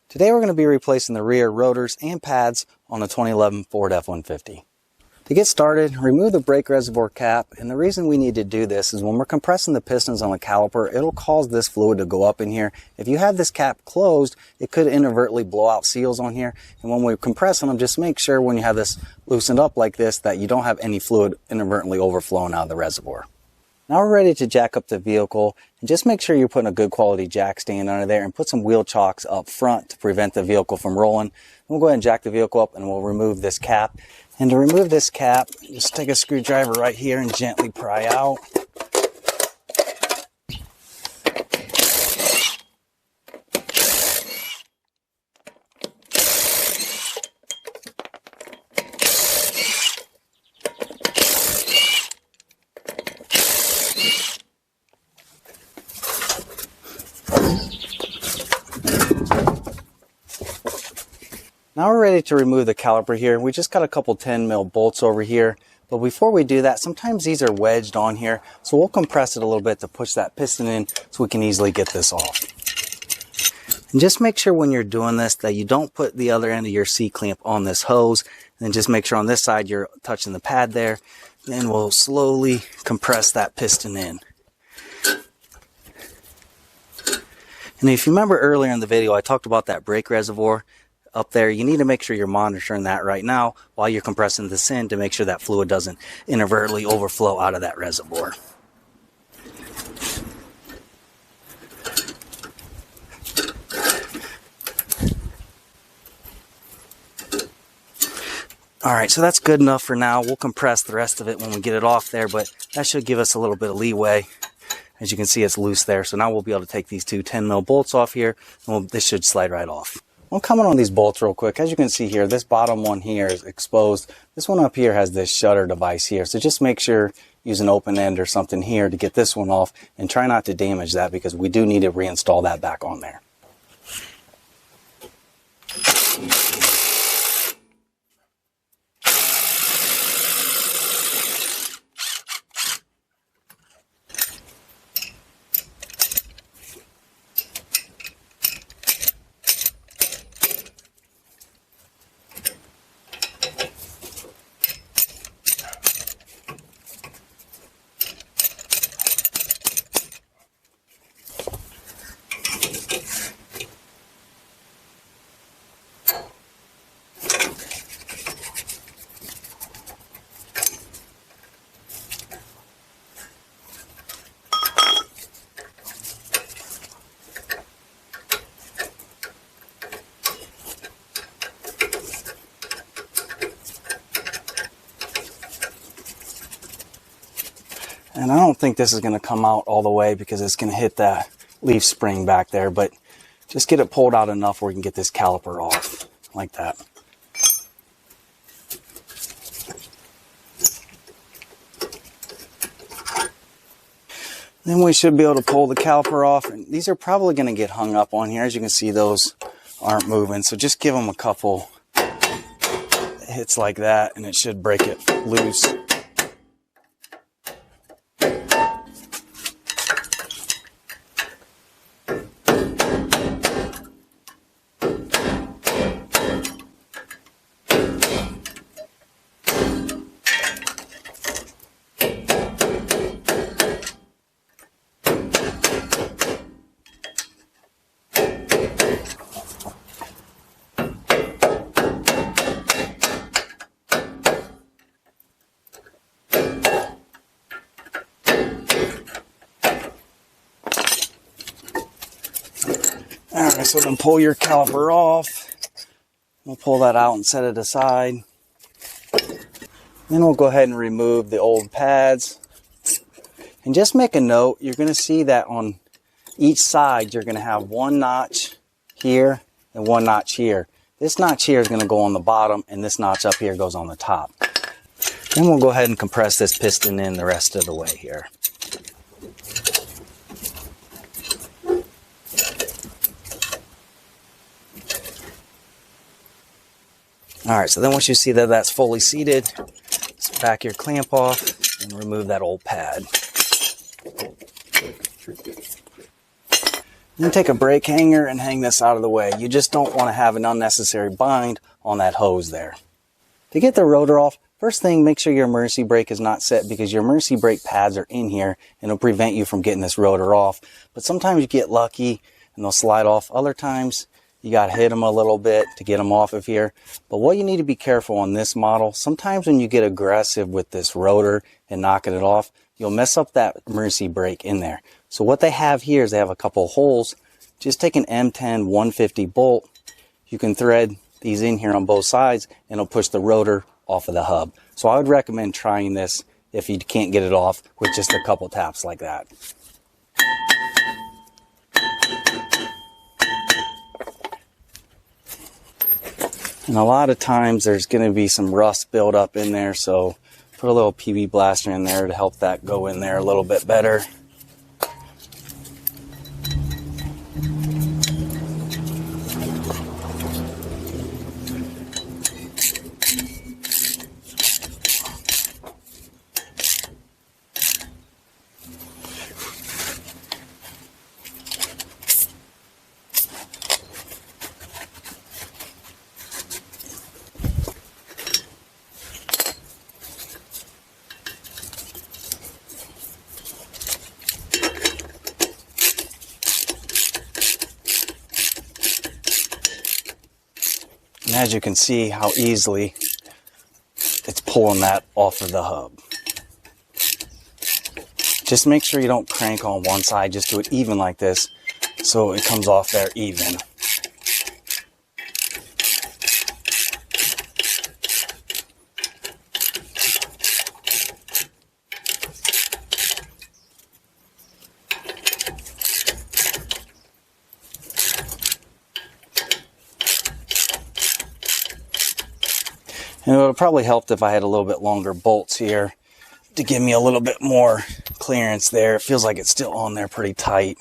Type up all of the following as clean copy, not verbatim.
Today we're going to be replacing the rear rotors and pads on the 2011 Ford F-150. To get started, remove the brake reservoir cap, and the reason we need to do this is when we're compressing the pistons on the caliper, it'll cause this fluid to go up in here. If you have this cap closed, it could inadvertently blow out seals on here, and when we're compressing them, just make sure when you have this loosened up like this that you don't have any fluid inadvertently overflowing out of the reservoir. Now we're ready to jack up the vehicle, and just make sure you're putting a good quality jack stand under there and put some wheel chocks up front to prevent the vehicle from rolling. We'll go ahead and jack the vehicle up and we'll remove this cap. And to remove this cap, just take a screwdriver right here and gently pry out. Now we're ready to remove the caliper here. We just got a couple 10 mil bolts over here. But before we do that, sometimes these are wedged on here. So we'll compress it a little bit to push that piston in so we can easily get this off. And just make sure when you're doing this that you don't put the other end of your C-clamp on this hose. And then just make sure on this side you're touching the pad there. Then we'll slowly compress that piston in. And if you remember earlier in the video, I talked about that brake reservoir up there. You need to make sure you're monitoring that right now while you're compressing this in to make sure that fluid doesn't inadvertently overflow out of that reservoir. Alright, so that's good enough for now. We'll compress the rest of it when we get it off there, but that should give us a little bit of leeway. As you can see, it's loose there, so now we'll be able to take these two 10 mil bolts off here, and this should slide right off. I'll comment on these bolts real quick. As you can see here, this bottom one here is exposed. This one up here has this shutter device here. So just make sure use an open end or something here to get this one off, and try not to damage that because we do need to reinstall that back on there. And I don't think this is going to come out all the way because it's going to hit that leaf spring back there, but just get it pulled out enough where we can get this caliper off, like that. Then we should be able to pull the caliper off, and these are probably going to get hung up on here. As you can see, those aren't moving, so just give them a couple hits like that and it should break it loose. Alright, so then pull your caliper off. We'll pull that out and set it aside. Then we'll go ahead and remove the old pads. And just make a note, you're going to see that on each side you're going to have one notch here and one notch here. This notch here is going to go on the bottom and this notch up here goes on the top. Then we'll go ahead and compress this piston in the rest of the way here. Alright, so then once you see that that's fully seated, just back your clamp off and remove that old pad. Then take a brake hanger and hang this out of the way. You just don't want to have an unnecessary bind on that hose there. To get the rotor off, first thing, make sure your emergency brake is not set, because your emergency brake pads are in here and it'll prevent you from getting this rotor off. But sometimes you get lucky and they'll slide off. Other times you got to hit them a little bit to get them off of here. But what you need to be careful on this model, sometimes when you get aggressive with this rotor and knocking it off, you'll mess up that emergency brake in there. So what they have here is they have a couple of holes. Just take an M10 150 bolt. You can thread these in here on both sides and it'll push the rotor off of the hub. So I would recommend trying this if you can't get it off with just a couple taps like that. And a lot of times there's going to be some rust build up in there, so put a little PB blaster in there to help that go in there a little bit better. And as you can see how easily it's pulling that off of the hub. Just make sure you don't crank on one side, just do it even like this so it comes off there even. And it would have probably helped if I had a little bit longer bolts here to give me a little bit more clearance there. It feels like it's still on there pretty tight.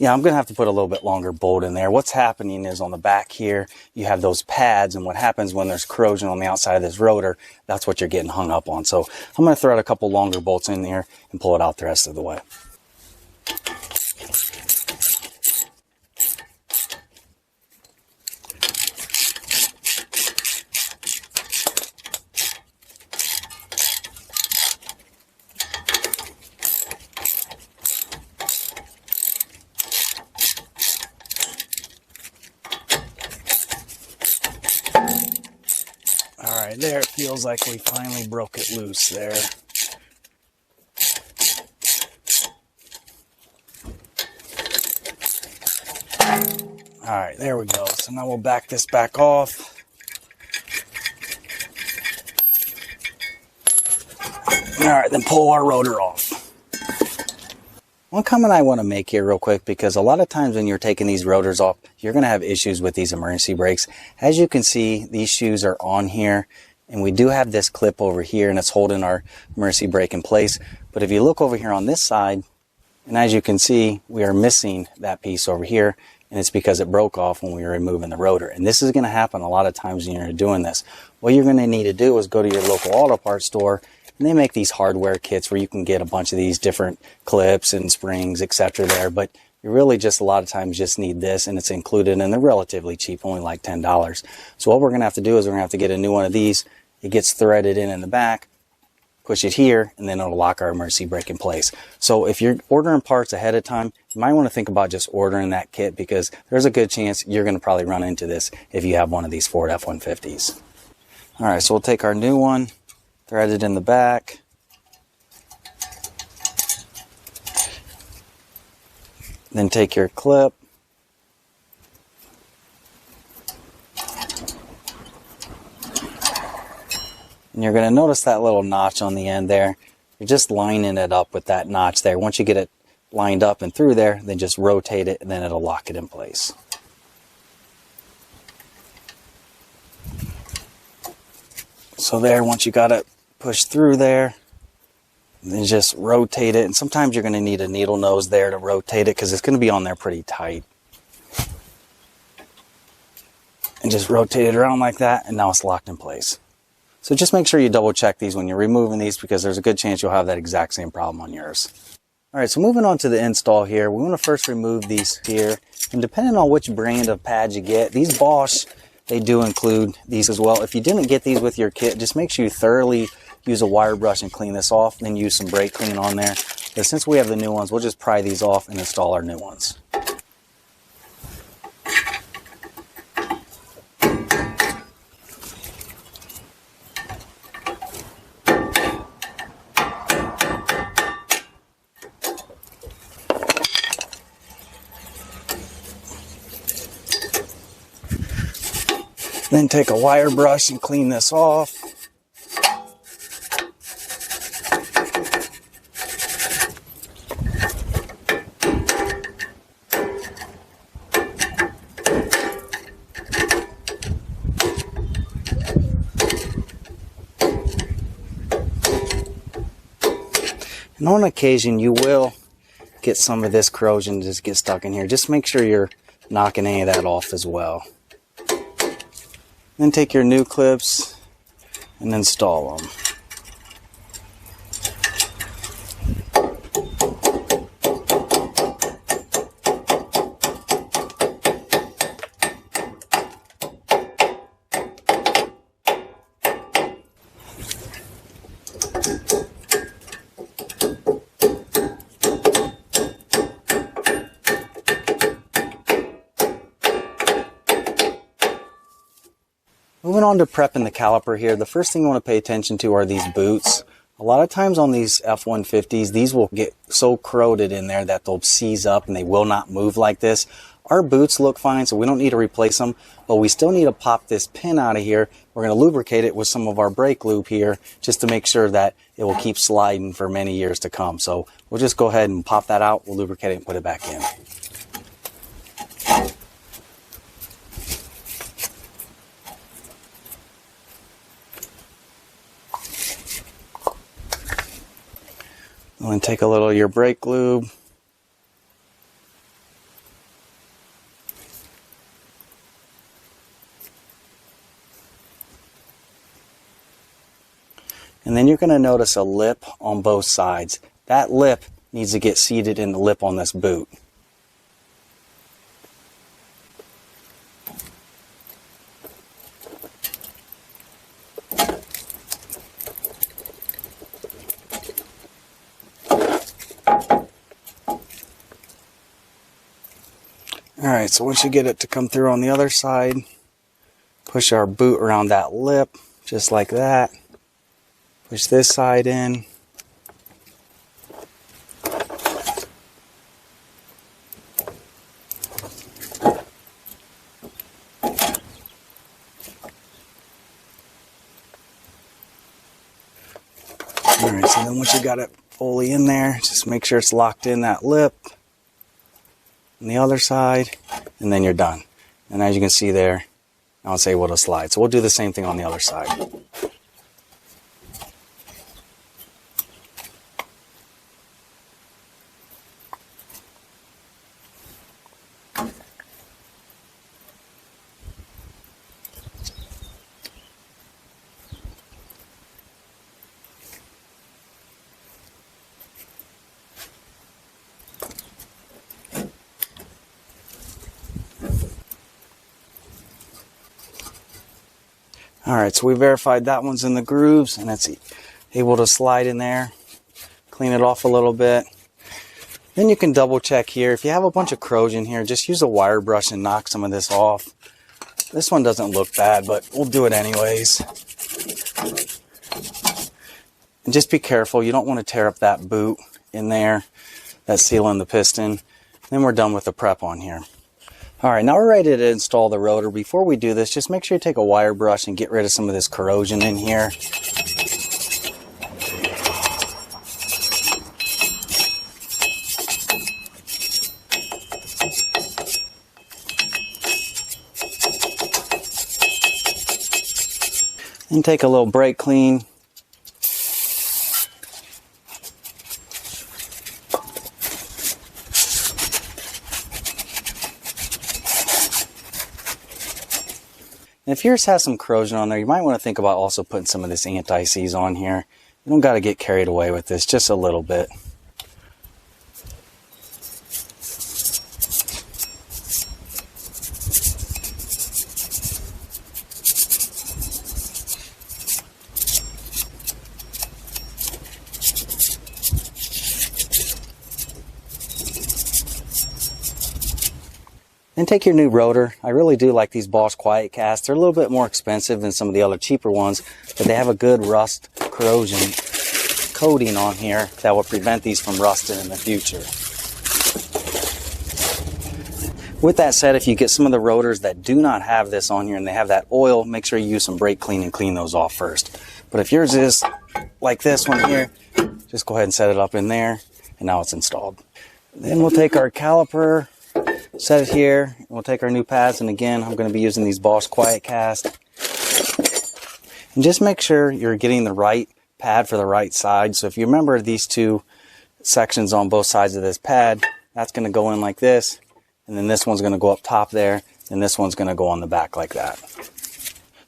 Yeah, I'm going to have to put a little bit longer bolt in there. What's happening is on the back here, you have those pads, and what happens when there's corrosion on the outside of this rotor, that's what you're getting hung up on. So I'm going to thread a couple longer bolts in there and pull it out the rest of the way. All right, there, it feels like we finally broke it loose there. All right, there we go. So now we'll back this back off. All right, then pull our rotor off. One comment I want to make here real quick, because a lot of times when you're taking these rotors off, you're going to have issues with these emergency brakes. As you can see, these shoes are on here, and we do have this clip over here, and it's holding our emergency brake in place. But if you look over here on this side, and as you can see, we are missing that piece over here, and it's because it broke off when we were removing the rotor. And this is going to happen a lot of times when you're doing this. What you're going to need to do is go to your local auto parts store, and they make these hardware kits where you can get a bunch of these different clips and springs, etc. there. But you really just a lot of times just need this, and it's included, and they're relatively cheap, only like $10. So what we're going to have to do is we're going to have to get a new one of these. It gets threaded in the back, push it here, and then it'll lock our emergency brake in place. So if you're ordering parts ahead of time, you might want to think about just ordering that kit, because there's a good chance you're going to probably run into this if you have one of these Ford F-150s. All right, so we'll take our new one, thread it in the back. Then take your clip. And you're going to notice that little notch on the end there. You're just lining it up with that notch there. Once you get it lined up and through there, then just rotate it, and then it'll lock it in place. So there, once you got it pushed through there, then just rotate it. And sometimes you're going to need a needle nose there to rotate it, because it's going to be on there pretty tight. and just rotate it around like that, and now it's locked in place. So just make sure you double check these when you're removing these, because there's a good chance you'll have that exact same problem on yours. Alright, so moving on to the install here, we want to first remove these here, and depending on which brand of pads you get, these Bosch, they do include these as well. If you didn't get these with your kit, just make sure you thoroughly use a wire brush and clean this off, then use some brake clean on there. But since we have the new ones, we'll just pry these off and install our new ones. Then take a wire brush and clean this off. And on occasion, you will get some of this corrosion just get stuck in here. Just make sure you're knocking any of that off as well. Then take your new clips and install them. Moving on to prepping the caliper here, the first thing you want to pay attention to are these boots. A lot of times on these F-150s, these will get so corroded in there that they'll seize up and they will not move like this. Our boots look fine, so we don't need to replace them, but we still need to pop this pin out of here. We're going to lubricate it with some of our brake lube here just to make sure that it will keep sliding for many years to come. So we'll just go ahead and pop that out, we'll lubricate it and put it back in. And then take a little of your brake lube. And then you're going to notice a lip on both sides. That lip needs to get seated in the lip on this boot. Alright, so once you get it to come through on the other side, push our boot around that lip, just like that. Push this side in. Alright, so then once you got it fully in there, just make sure it's locked in that lip. On the other side, and then you're done. And as you can see there, now it's able to slide. So we'll do the same thing on the other side. Alright, so we verified that one's in the grooves and it's able to slide in there. Clean it off a little bit. Then you can double check here. If you have a bunch of corrosion here, just use a wire brush and knock some of this off. This one doesn't look bad, but we'll do it anyways. And just be careful. You don't want to tear up that boot in there, that seal in the piston. Then we're done with the prep on here. Alright, now we're ready to install the rotor. Before we do this, just make sure you take a wire brush and get rid of some of this corrosion in here. And take a little brake clean. And if yours has some corrosion on there, you might want to think about also putting some of this anti-seize on here. You don't got to get carried away with this, just a little bit. Then take your new rotor. I really do like these Bosch Quitecast. They're a little bit more expensive than some of the other cheaper ones, but they have a good rust corrosion coating on here that will prevent these from rusting in the future. With that said, if you get some of the rotors that do not have this on here and they have that oil, make sure you use some brake clean and clean those off first. But if yours is like this one here, just go ahead and set it up in there, and now it's installed. Then we'll take our caliper, set it here, and we'll take our new pads, and again, I'm going to be using these Bosch Quitecast. And just make sure you're getting the right pad for the right side. So if you remember these two sections on both sides of this pad, that's going to go in like this, and then this one's going to go up top there, and this one's going to go on the back like that.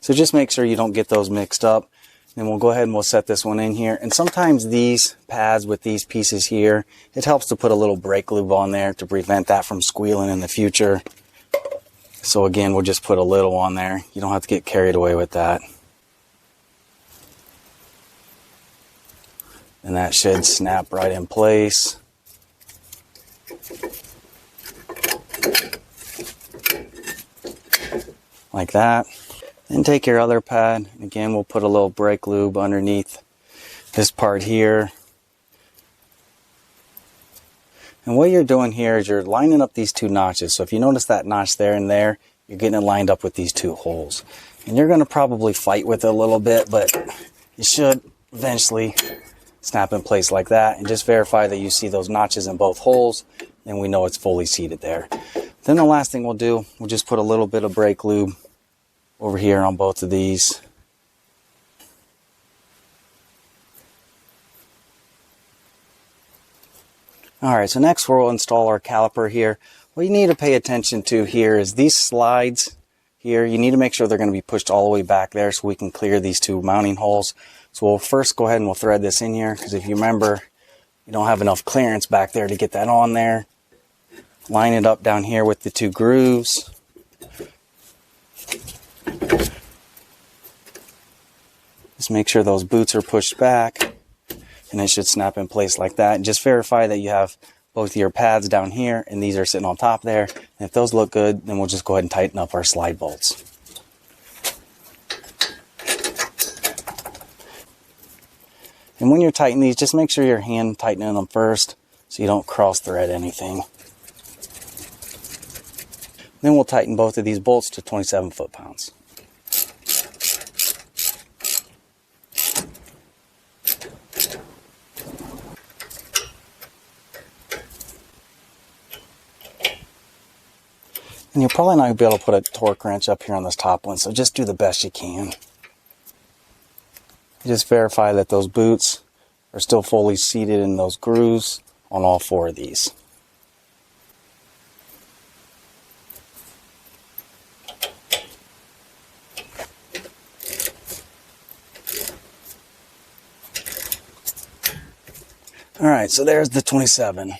So just make sure you don't get those mixed up. Then we'll go ahead and we'll set this one in here. And sometimes these pads with these pieces here, it helps to put a little brake lube on there to prevent that from squealing in the future. So again, we'll just put a little on there. You don't have to get carried away with that. And that should snap right in place. Like that. Then take your other pad. Again, we'll put a little brake lube underneath this part here. And what you're doing here is you're lining up these two notches. So if you notice that notch there and there, you're getting it lined up with these two holes. And you're going to probably fight with it a little bit, but it should eventually snap in place like that. And just verify that you see those notches in both holes, and we know it's fully seated there. Then the last thing we'll do, we'll just put a little bit of brake lube over here on both of these. Alright, so next we'll install our caliper here. What you need to pay attention to here is these slides here. You need to make sure they're going to be pushed all the way back there so we can clear these two mounting holes. So we'll first go ahead and we'll thread this in here, because if you remember, you don't have enough clearance back there to get that on there. Line it up down here with the two grooves. Just make sure those boots are pushed back, and it should snap in place like that. And just verify that you have both of your pads down here and these are sitting on top there. And if those look good, then we'll just go ahead and tighten up our slide bolts. And when you're tightening these, just make sure you're hand tightening them first so you don't cross thread anything. Then we'll tighten both of these bolts to 27 foot-pounds. And you're probably not going to be able to put a torque wrench up here on this top one, so just do the best you can. Just verify that those boots are still fully seated in those grooves on all four of these. Alright, so there's the 27.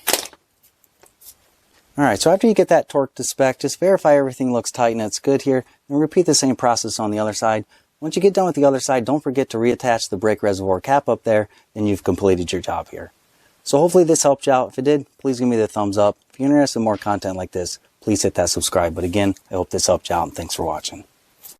Alright, so after you get that torque to spec, just verify everything looks tight and it's good here, and repeat the same process on the other side. Once you get done with the other side, don't forget to reattach the brake reservoir cap up there, and you've completed your job here. So hopefully this helped you out. If it did, please give me the thumbs up. If you're interested in more content like this, please hit that subscribe. But again, I hope this helped you out, and thanks for watching.